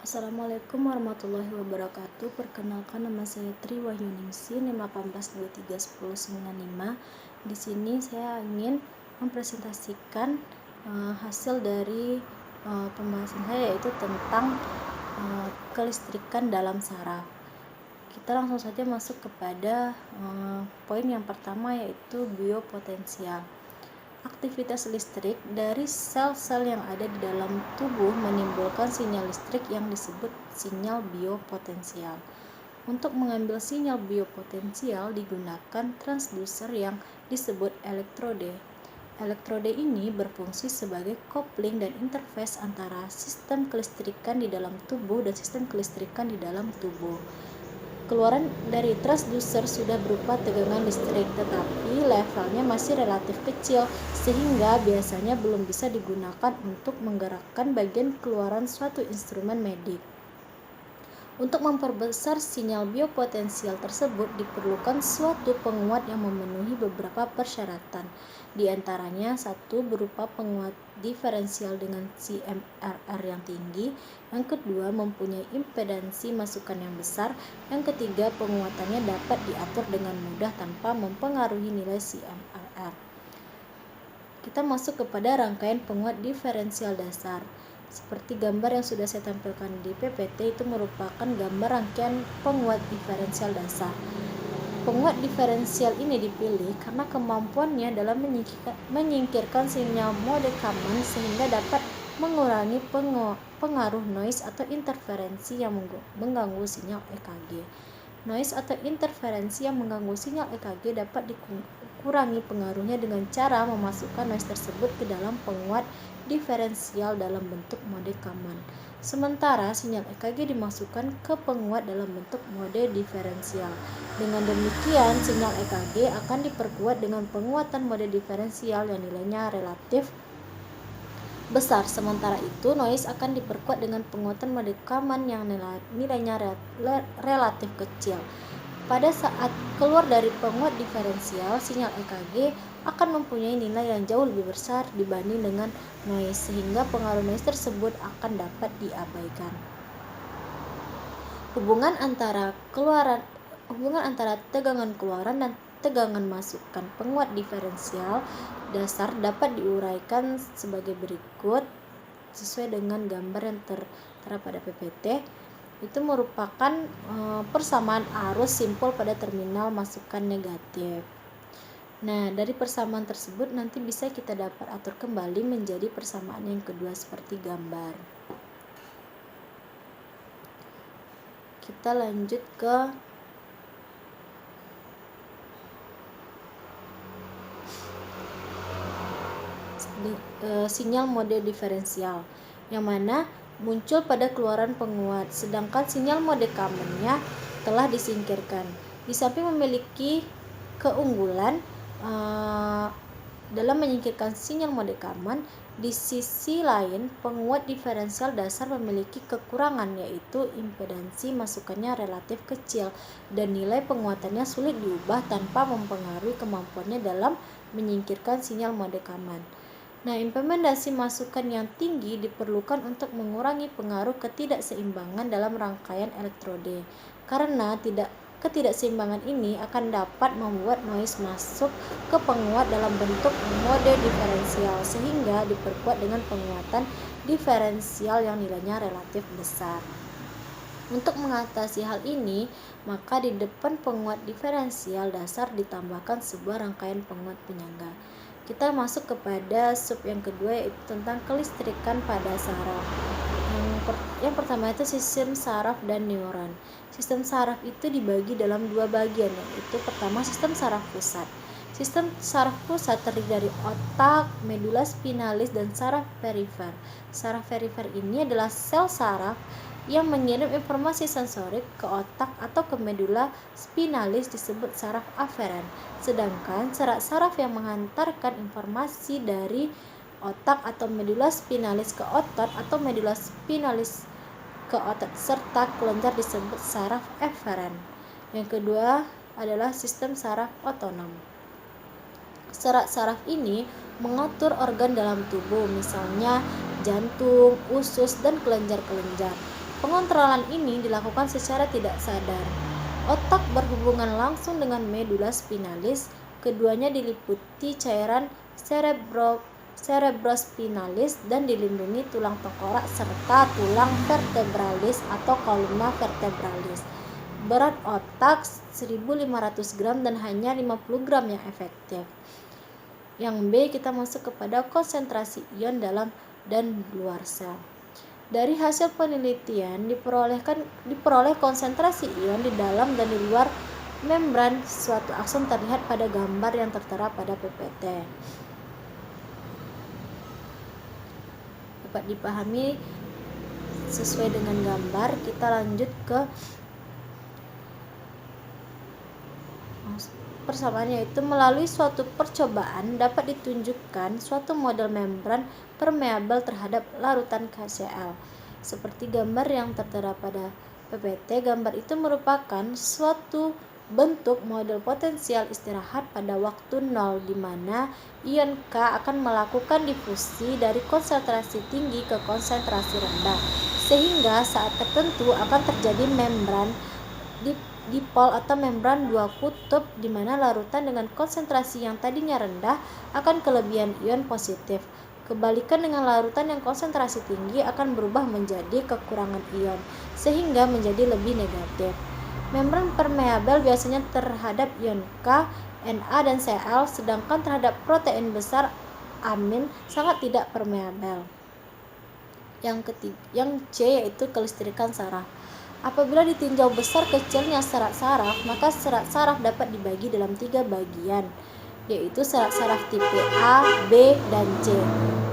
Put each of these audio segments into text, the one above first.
Assalamualaikum warahmatullahi wabarakatuh. Perkenalkan, nama saya Tri Wahyuningsi, NIM 18231095. Di sini saya ingin mempresentasikan hasil dari pembahasan saya, yaitu tentang kelistrikan dalam saraf. Kita langsung saja masuk kepada poin yang pertama, yaitu biopotensial. Aktivitas listrik dari sel-sel yang ada di dalam tubuh menimbulkan sinyal listrik yang disebut sinyal biopotensial. Untuk mengambil sinyal biopotensial digunakan transducer yang disebut elektrode. Elektrode ini berfungsi sebagai kopling dan interface antara sistem kelistrikan di dalam tubuh dan sistem kelistrikan di dalam tubuh. Keluaran dari transducer sudah berupa tegangan listrik, tetapi levelnya masih relatif kecil sehingga biasanya belum bisa digunakan untuk menggerakkan bagian keluaran suatu instrumen medik. Untuk memperbesar sinyal biopotensial tersebut diperlukan suatu penguat yang memenuhi beberapa persyaratan. Di antaranya, satu, berupa penguat diferensial dengan CMRR yang tinggi. Yang kedua, mempunyai impedansi masukan yang besar. Yang ketiga, penguatannya dapat diatur dengan mudah tanpa mempengaruhi nilai CMRR. Kita masuk kepada rangkaian penguat diferensial dasar. Seperti gambar yang sudah saya tampilkan di PPT, itu merupakan gambar rangkaian penguat diferensial dasar. Penguat diferensial ini dipilih karena kemampuannya dalam menyingkirkan sinyal mode Kalman sehingga dapat mengurangi pengaruh noise atau interferensi yang mengganggu sinyal EKG. Noise atau interferensi yang mengganggu sinyal EKG dapat dikurangi pengaruhnya dengan cara memasukkan noise tersebut ke dalam penguat diferensial dalam bentuk mode Kalman. Sementara sinyal EKG dimasukkan ke penguat dalam bentuk mode diferensial. Dengan demikian, sinyal EKG akan diperkuat dengan penguatan mode diferensial yang nilainya relatif besar. Sementara itu, noise akan diperkuat dengan penguatan mode Kalman yang nilainya relatif kecil. Pada saat keluar dari penguat diferensial, sinyal EKG akan mempunyai nilai yang jauh lebih besar dibanding dengan noise, sehingga pengaruh noise tersebut akan dapat diabaikan. Hubungan antara tegangan keluaran dan tegangan masukan penguat diferensial dasar dapat diuraikan sebagai berikut sesuai dengan gambar yang tertera pada PPT. Itu merupakan persamaan arus simpul pada terminal masukan negatif. Nah, dari persamaan tersebut nanti bisa kita dapat atur kembali menjadi persamaan yang kedua seperti gambar. Kita lanjut ke sinyal mode diferensial, yang mana muncul pada keluaran penguat, sedangkan sinyal mode Kalman-nya telah disingkirkan. Di samping memiliki keunggulan dalam menyingkirkan sinyal mode Kalman, di sisi lain penguat diferensial dasar memiliki kekurangan, yaitu impedansi masukannya relatif kecil dan nilai penguatannya sulit diubah tanpa mempengaruhi kemampuannya dalam menyingkirkan sinyal mode Kalman. Nah, implementasi masukan yang tinggi diperlukan untuk mengurangi pengaruh ketidakseimbangan dalam rangkaian elektrode, karena ketidakseimbangan ini akan dapat membuat noise masuk ke penguat dalam bentuk mode diferensial, sehingga diperkuat dengan penguatan diferensial yang nilainya relatif besar. Untuk mengatasi hal ini, maka di depan penguat diferensial dasar ditambahkan sebuah rangkaian penguat penyangga. Kita masuk kepada sub yang kedua, yaitu tentang kelistrikan pada saraf. Yang pertama itu sistem saraf dan neuron. Sistem saraf itu dibagi dalam dua bagian, yaitu pertama sistem saraf pusat. Sistem saraf pusat terdiri dari otak, medula spinalis, dan saraf perifer. Saraf perifer ini adalah sel saraf yang mengirim informasi sensorik ke otak atau ke medula spinalis disebut saraf aferen. Sedangkan serat saraf yang menghantarkan informasi dari otak atau medula spinalis ke otot atau medula spinalis ke otot serta kelenjar disebut saraf eferen. Yang kedua adalah sistem saraf otonom. Serat saraf ini mengatur organ dalam tubuh, misalnya jantung, usus, dan kelenjar-kelenjar. Pengontrolan ini dilakukan secara tidak sadar. Otak berhubungan langsung dengan medula spinalis. Keduanya diliputi cairan cerebrospinalis dan dilindungi tulang tengkorak serta tulang vertebralis atau columna vertebralis. Berat otak 1.500 gram dan hanya 50 gram yang efektif. Yang B, kita masuk kepada konsentrasi ion dalam dan luar sel. Dari hasil penelitian diperoleh konsentrasi ion di dalam dan di luar membran suatu akson terlihat pada gambar yang tertera pada PPT. Dapat dipahami sesuai dengan gambar. Kita lanjut ke persamaannya, yaitu melalui suatu percobaan dapat ditunjukkan suatu model membran permeabel terhadap larutan KCl. Seperti gambar yang tertera pada PPT, gambar itu merupakan suatu bentuk model potensial istirahat pada waktu 0 di mana ion K akan melakukan difusi dari konsentrasi tinggi ke konsentrasi rendah, sehingga saat tertentu akan terjadi membran dipol atau membran dua kutub di mana larutan dengan konsentrasi yang tadinya rendah akan kelebihan ion positif. Kebalikan dengan larutan yang konsentrasi tinggi akan berubah menjadi kekurangan ion sehingga menjadi lebih negatif. Membran permeabel biasanya terhadap ion K, Na dan Cl, sedangkan terhadap protein besar amin sangat tidak permeabel. Yang C, yaitu kelistrikan saraf. Apabila ditinjau besar kecilnya serat saraf, maka serat saraf dapat dibagi dalam 3 bagian, yaitu serat saraf tipe A, B, dan C.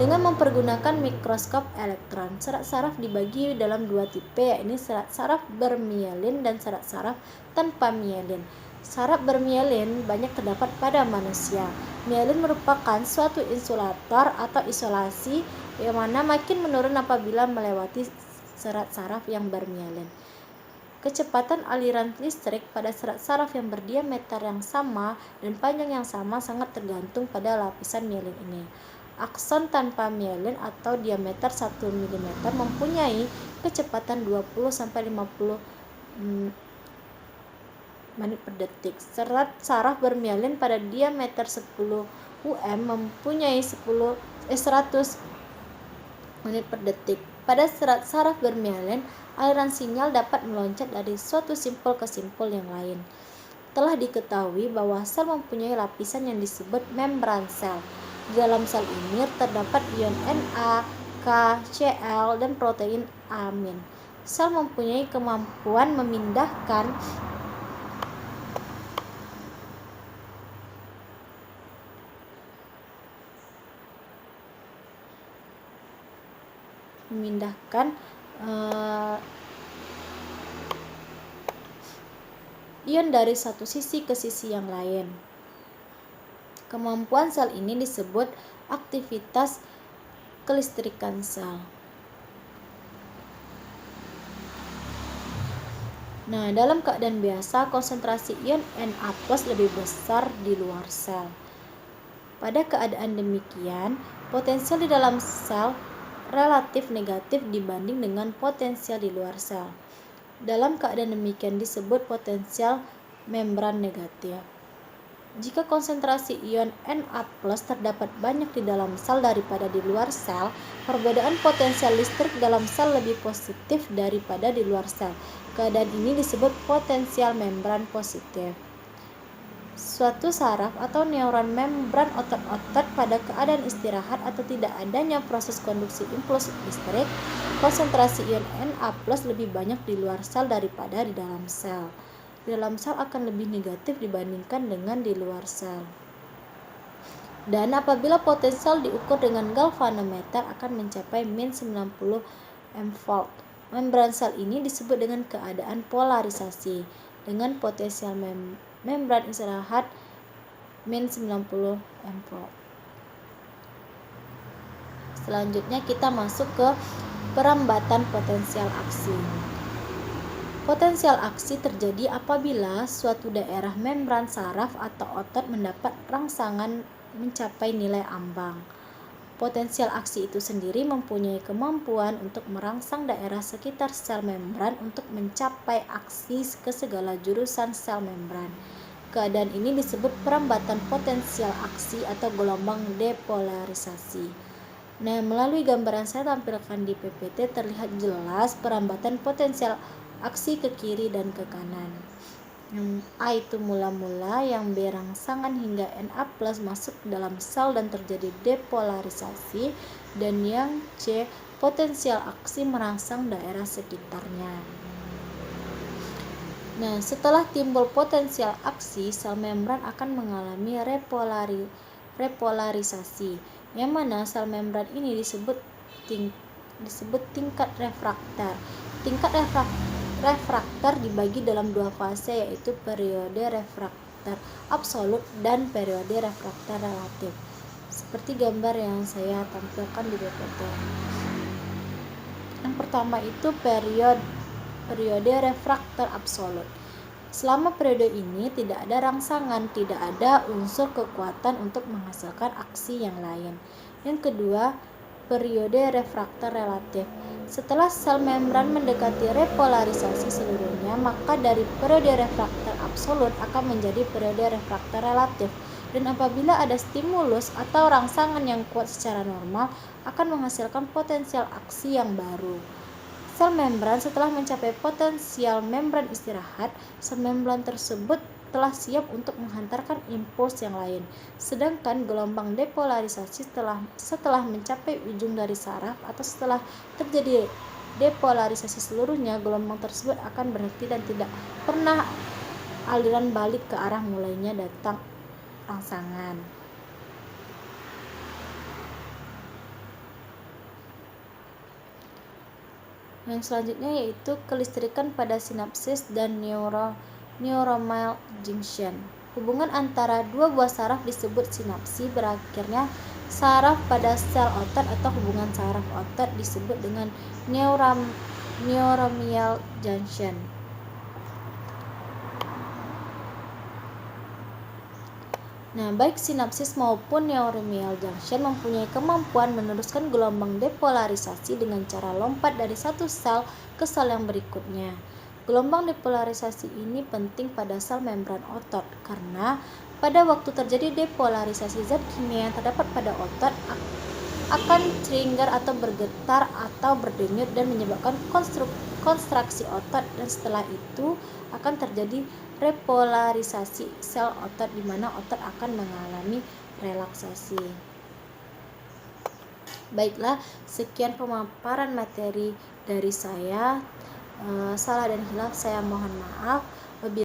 Dengan mempergunakan mikroskop elektron, serat saraf dibagi dalam 2 tipe, yaitu serat saraf bermielin dan serat saraf tanpa mielin. Saraf bermielin banyak terdapat pada manusia. Mielin merupakan suatu insulator atau isolasi yang mana makin menurun apabila melewati serat saraf yang bermielin. Kecepatan aliran listrik pada serat saraf yang berdiameter yang sama dan panjang yang sama sangat tergantung pada lapisan mielin ini. Akson tanpa mielin atau diameter 1 mm mempunyai kecepatan 20-50 menit per detik. Serat saraf bermielin pada diameter 10 mm mempunyai 100 menit per detik. Pada serat saraf bermielin, aliran sinyal dapat meloncat dari suatu simpul ke simpul yang lain. Telah diketahui bahwa sel mempunyai lapisan yang disebut membran sel. Di dalam sel ini terdapat ion Na, K, Cl, dan protein amin. Sel mempunyai kemampuan memindahkan ion dari satu sisi ke sisi yang lain. Kemampuan sel ini disebut aktivitas kelistrikan sel. Nah, dalam keadaan biasa, konsentrasi ion Na+ lebih besar di luar sel. Pada keadaan demikian, potensial di dalam sel relatif negatif dibanding dengan potensial di luar sel. Dalam keadaan demikian disebut potensial membran negatif. Jika konsentrasi ion Na+ terdapat banyak di dalam sel daripada di luar sel, perbedaan potensial listrik dalam sel lebih positif daripada di luar sel. Keadaan ini disebut potensial membran positif. Suatu saraf atau neuron membran otot-otot pada keadaan istirahat atau tidak adanya proses konduksi impuls listrik, konsentrasi ion Na+ lebih banyak di luar sel daripada di dalam sel. Di dalam sel akan lebih negatif dibandingkan dengan di luar sel. Dan apabila potensial diukur dengan galvanometer akan mencapai min 90 mV. Membran sel ini disebut dengan keadaan polarisasi dengan potensial membran istirahat min 90 mV. Selanjutnya kita masuk ke perambatan potensial aksi. Potensial aksi terjadi apabila suatu daerah membran saraf atau otot mendapat rangsangan mencapai nilai ambang. Potensial aksi itu sendiri mempunyai kemampuan untuk merangsang daerah sekitar sel membran untuk mencapai aksi ke segala jurusan sel membran. Keadaan ini disebut perambatan potensial aksi atau gelombang depolarisasi. Nah, melalui gambar yang saya tampilkan di PPT terlihat jelas perambatan potensial aksi ke kiri dan ke kanan. A itu mula-mula, yang B rangsangan hingga Na plus masuk ke dalam sel dan terjadi depolarisasi, dan yang C potensial aksi merangsang daerah sekitarnya. Nah, setelah timbul potensial aksi, sel membran akan mengalami repolarisasi, yang mana sel membran ini disebut tingkat refraktar. Tingkat refraktar dibagi dalam dua fase, yaitu periode refraktar absolut dan periode refraktar relatif, seperti gambar yang saya tampilkan di PPT. Yang pertama itu periode refraktar absolut. Selama periode ini tidak ada rangsangan, tidak ada unsur kekuatan untuk menghasilkan aksi yang lain. Yang kedua, periode refraktar relatif. Setelah sel membran mendekati repolarisasi seluruhnya, maka dari periode refraktar absolut akan menjadi periode refraktar relatif. Dan apabila ada stimulus atau rangsangan yang kuat secara normal, akan menghasilkan potensial aksi yang baru. Sel membran setelah mencapai potensial membran istirahat, sel membran tersebut telah siap untuk menghantarkan impuls yang lain. Sedangkan gelombang depolarisasi setelah mencapai ujung dari saraf atau setelah terjadi depolarisasi seluruhnya, gelombang tersebut akan berhenti dan tidak pernah aliran balik ke arah mulainya datang rangsangan. Yang selanjutnya yaitu kelistrikan pada sinapsis dan neuronal junction. Hubungan antara dua buah saraf disebut sinapsi. Berakhirnya saraf pada sel otot atau hubungan saraf otot disebut dengan neuronal junction. Nah, baik sinapsis maupun neuronal junction mempunyai kemampuan meneruskan gelombang depolarisasi dengan cara lompat dari satu sel ke sel yang berikutnya. Gelombang depolarisasi ini penting pada sel membran otot karena pada waktu terjadi depolarisasi, zat kimia yang terdapat pada otot akan trigger atau bergetar atau berdenyut dan menyebabkan kontraksi otot, dan setelah itu akan terjadi repolarisasi sel otot di mana otot akan mengalami relaksasi. Baiklah, sekian pemaparan materi dari saya. Salah dan hilaf saya mohon maaf.